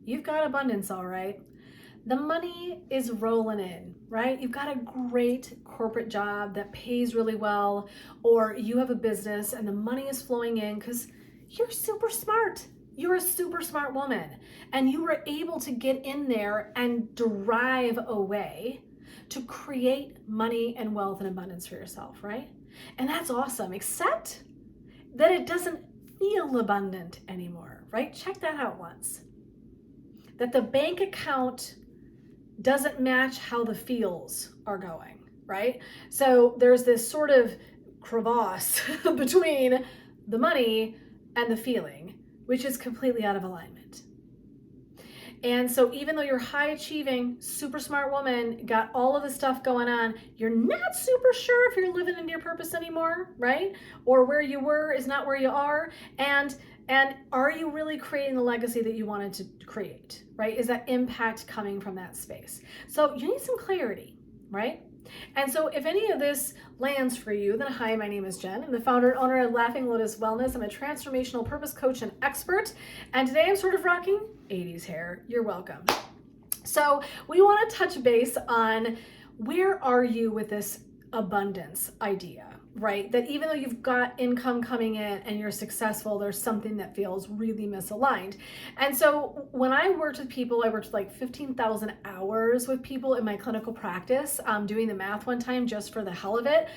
you've got abundance, all right. The money is rolling in, right? You've got a great corporate job that pays really well, or you have a business and the money is flowing in because you're super smart. You're a super smart woman, and you were able to get in there and drive a way to create money and wealth and abundance for yourself, right? And that's awesome, except that it doesn't feel abundant anymore, right? Check that out once. That the bank account doesn't match how the feels are going, right? So there's this sort of crevasse between the money and the feeling, which is completely out of alignment. And so even though you're high achieving, super smart woman, got all of the stuff going on, you're not super sure if you're living into your purpose anymore, right? Or where you were is not where you are. And are you really creating the legacy that you wanted to create, right? Is that impact coming from that space? So you need some clarity, right? And so if any of this lands for you, then hi, my name is Jen. I'm the founder and owner of Laughing Lotus Wellness. I'm a transformational purpose coach and expert. And today I'm sort of rocking 80s hair. You're welcome. So we want to touch base on where are you with this abundance idea, right? That even though you've got income coming in and you're successful, there's something that feels really misaligned. And so when I worked with people, I worked like 15,000 hours with people in my clinical practice, doing the math one time just for the hell of it.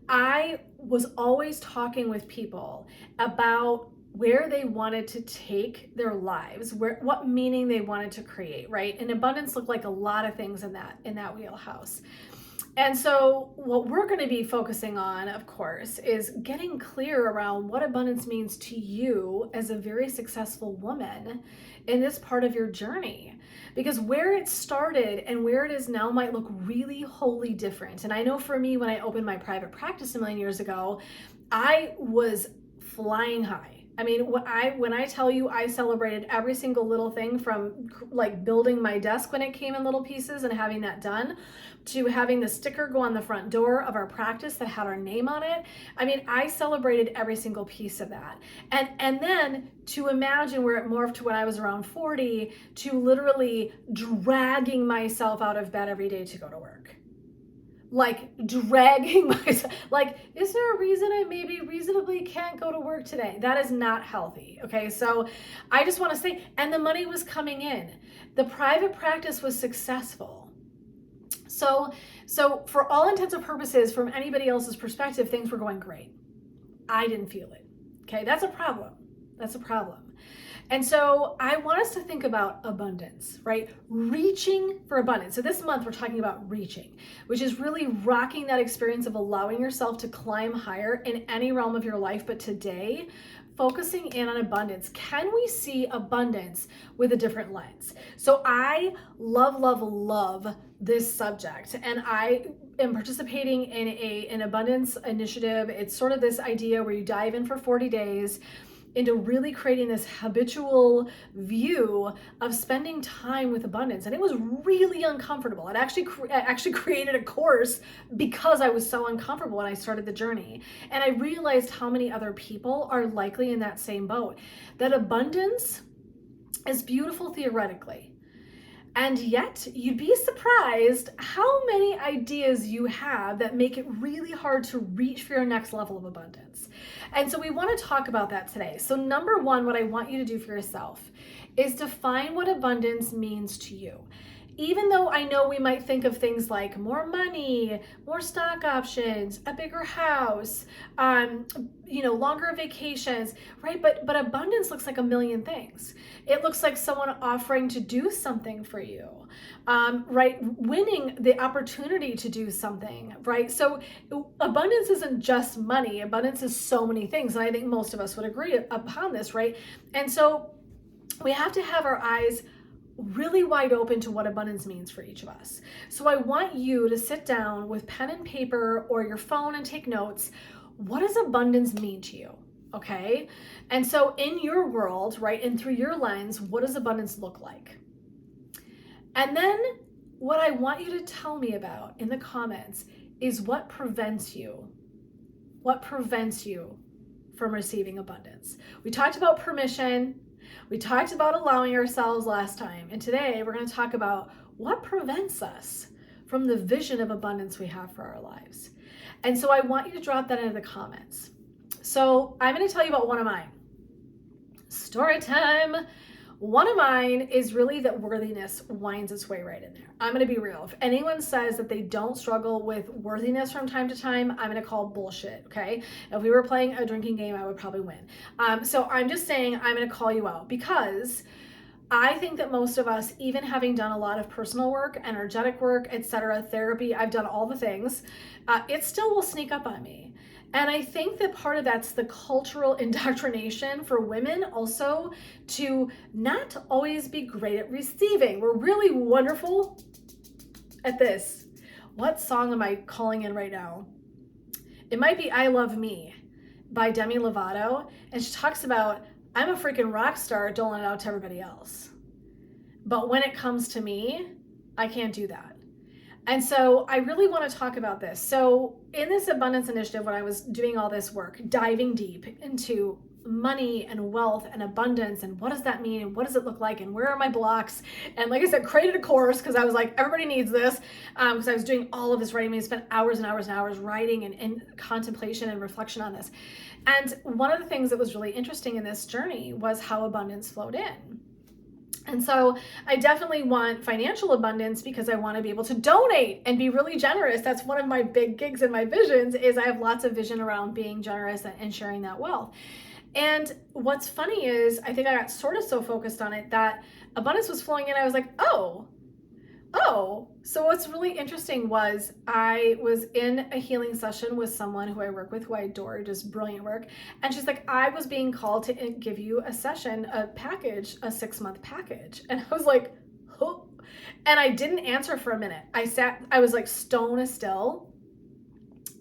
I was always talking with people about where they wanted to take their lives, what meaning they wanted to create, right? And abundance looked like a lot of things in that wheelhouse. And so what we're going to be focusing on, of course, is getting clear around what abundance means to you as a very successful woman in this part of your journey. Because where it started and where it is now might look really wholly different. And I know for me, when I opened my private practice a million years ago, I was flying high. I mean, when I tell you I celebrated every single little thing, from like building my desk when it came in little pieces and having that done, to having the sticker go on the front door of our practice that had our name on it. I mean, I celebrated every single piece of that. And then to imagine where it morphed to when I was around 40, to literally dragging myself out of bed every day to go to work. Like dragging myself, like, is there a reason I maybe reasonably can't go to work today? That is not healthy. Okay. So I just want to say, and the money was coming in. The private practice was successful. So for all intents and purposes, from anybody else's perspective, things were going great. I didn't feel it. Okay. That's a problem. That's a problem. And so I want us to think about abundance, right? Reaching for abundance. So this month we're talking about reaching, which is really rocking that experience of allowing yourself to climb higher in any realm of your life. But today, focusing in on abundance. Can we see abundance with a different lens? So I love this subject, and I am participating in an abundance initiative. It's sort of this idea where you dive in for 40 days into really creating this habitual view of spending time with abundance. And it was really uncomfortable. It actually created a course because I was so uncomfortable when I started the journey. And I realized how many other people are likely in that same boat. That abundance is beautiful theoretically. And yet you'd be surprised how many ideas you have that make it really hard to reach for your next level of abundance. And so we want to talk about that today. So number one, what I want you to do for yourself is define what abundance means to you. Even though I know we might think of things like more money, more stock options, a bigger house, longer vacations, right? But abundance looks like a million things. It looks like someone offering to do something for you, right? Winning the opportunity to do something, right? So abundance isn't just money. Abundance is so many things. And I think most of us would agree upon this, right? And so we have to have our eyes really wide open to what abundance means for each of us. So I want you to sit down with pen and paper or your phone and take notes. What does abundance mean to you? Okay. And so in your world, right, and through your lens, what does abundance look like? And then what I want you to tell me about in the comments is what prevents you from receiving abundance. We talked about permission. We talked about allowing ourselves last time, and today we're going to talk about what prevents us from the vision of abundance we have for our lives. And so I want you to drop that into the comments. So I'm going to tell you about one of mine. Story time. One of mine is really that worthiness winds its way right in there. I'm going to be real. If anyone says that they don't struggle with worthiness from time to time, I'm going to call bullshit, okay? If we were playing a drinking game, I would probably win. So I'm just saying I'm going to call you out because I think that most of us, even having done a lot of personal work, energetic work, etc., therapy, I've done all the things, it still will sneak up on me. And I think that part of that's the cultural indoctrination for women also to not always be great at receiving. We're really wonderful at this. What song am I calling in right now? It might be I Love Me by Demi Lovato. And she talks about, I'm a freaking rock star, doling it out to everybody else. But when it comes to me, I can't do that. And so I really want to talk about this. So in this abundance initiative, when I was doing all this work, diving deep into money and wealth and abundance and what does that mean and what does it look like and where are my blocks, and like I said, created a course because I was like, everybody needs this, because I was doing all of this writing. I spent hours and hours and hours writing and contemplation and reflection on this. And one of the things that was really interesting in this journey was how abundance flowed in. And so I definitely want financial abundance because I want to be able to donate and be really generous. That's one of my big gigs and my visions is I have lots of vision around being generous and sharing that wealth. And what's funny is I think I got sort of so focused on it that abundance was flowing in. I was like, oh. So what's really interesting was I was in a healing session with someone who I work with, who I adore, just brilliant work. And she's like, I was being called to give you a session, a package, a 6-month package. And I was like, oh. And I didn't answer for a minute. I was like stone still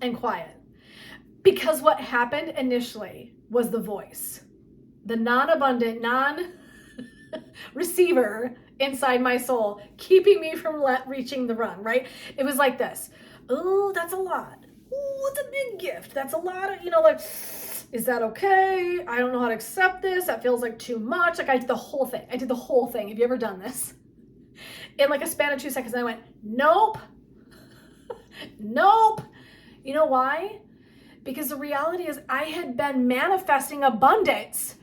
and quiet. Because what happened initially was the voice, the non-abundant, non-receiver inside my soul, keeping me from reaching the run, right? It was like this. Oh, that's a lot. Oh, it's a big gift. That's a lot of, like, is that okay? I don't know how to accept this. That feels like too much. Like I did the whole thing. Have you ever done this? In like a span of 2 seconds, I went, nope. Nope. You know why? Because the reality is I had been manifesting abundance.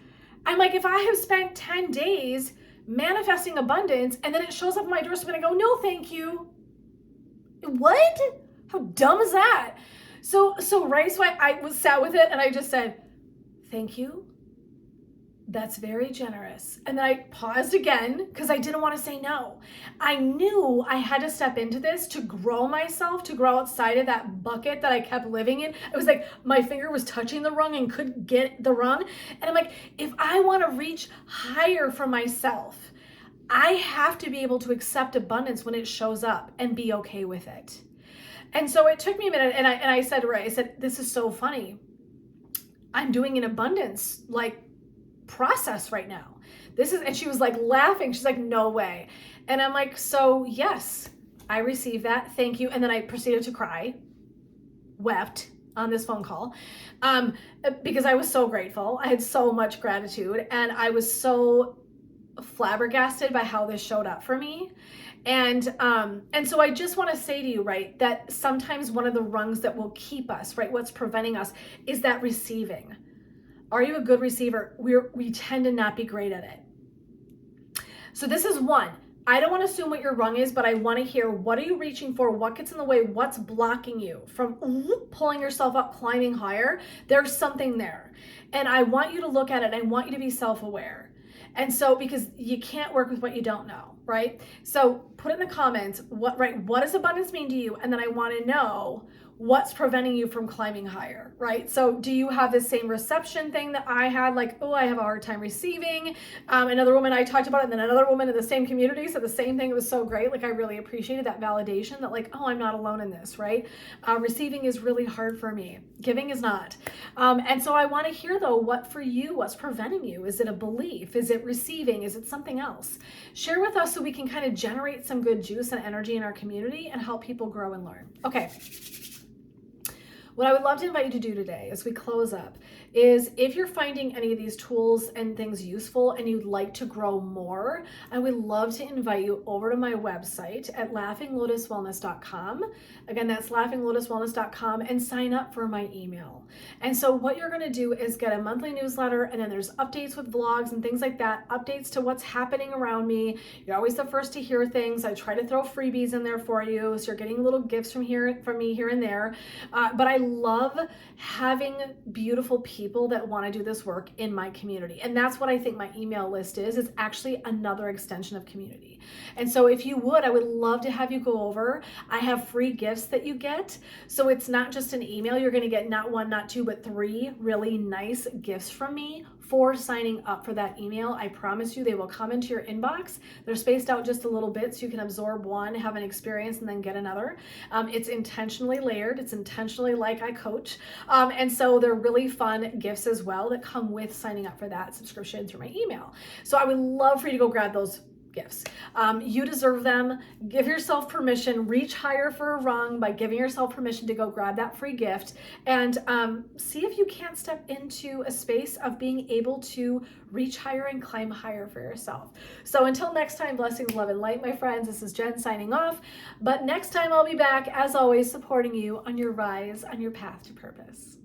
I'm like, if I have spent 10 days manifesting abundance and then it shows up on my doorstep and I go, no, thank you. What? How dumb is that? So I was sat with it and I just said, thank you. That's very generous. And then I paused again because I didn't want to say no. I knew I had to step into this to grow myself, to grow outside of that bucket that I kept living in. It was like my finger was touching the rung and couldn't get the rung. And I'm like, if I want to reach higher for myself, I have to be able to accept abundance when it shows up and be okay with it. And so it took me a minute and I said, this is so funny. I'm doing an abundance process right now. And she was like laughing. She's like, no way. And I'm like, so yes, I received that. Thank you. And then I proceeded to cry, wept on this phone call, because I was so grateful. I had so much gratitude and I was so flabbergasted by how this showed up for me. And so I just want to say to you, right, that sometimes one of the rungs that will keep us, right, what's preventing us is that receiving. Are you a good receiver? We tend to not be great at it. So this is one. I don't want to assume what your rung is, but I want to hear, what are you reaching for? What gets in the way? What's blocking you from pulling yourself up, climbing higher? There's something there. And I want you to look at it. I want you to be self-aware. And so, because you can't work with what you don't know, right? So put in the comments, what does abundance mean to you? And then I want to know what's preventing you from climbing higher, right? So do you have the same reception thing that I had? Like, oh, I have a hard time receiving. Another woman, I talked about it, and then another woman in the same community said the same thing. It was so great. Like, I really appreciated that validation that like, oh, I'm not alone in this, right? Receiving is really hard for me. Giving is not. And so I want to hear though, what's preventing you? Is it a belief? Is it receiving? Is it something else? Share with us so we can kind of generate some good juice and energy in our community and help people grow and learn. Okay. What I would love to invite you to do today as we close up is if you're finding any of these tools and things useful and you'd like to grow more, I would love to invite you over to my website at laughinglotuswellness.com. Again, that's laughinglotuswellness.com, and sign up for my email. And so what you're going to do is get a monthly newsletter, and then there's updates with vlogs and things like that, updates to what's happening around me. You're always the first to hear things. I try to throw freebies in there for you, so you're getting little gifts from me here and there. But I love having beautiful people that want to do this work in my community, and that's what I think my email list is. It's actually another extension of community. And so if you would, I would love to have you go over. I have free gifts that you get, so it's not just an email. You're going to get not one, not two, but 3 really nice gifts from me for signing up for that email. I promise you they will come into your inbox. They're spaced out just a little bit so you can absorb one, have an experience, and then get another. It's intentionally layered. It's intentionally like I coach. And so they're really fun gifts as well that come with signing up for that subscription through my email. So I would love for you to go grab those gifts. You deserve them. Give yourself permission. Reach higher for a rung by giving yourself permission to go grab that free gift, and see if you can't step into a space of being able to reach higher and climb higher for yourself. So until next time, blessings, love, and light, my friends. This is Jen signing off. But next time I'll be back, as always, supporting you on your rise, on your path to purpose.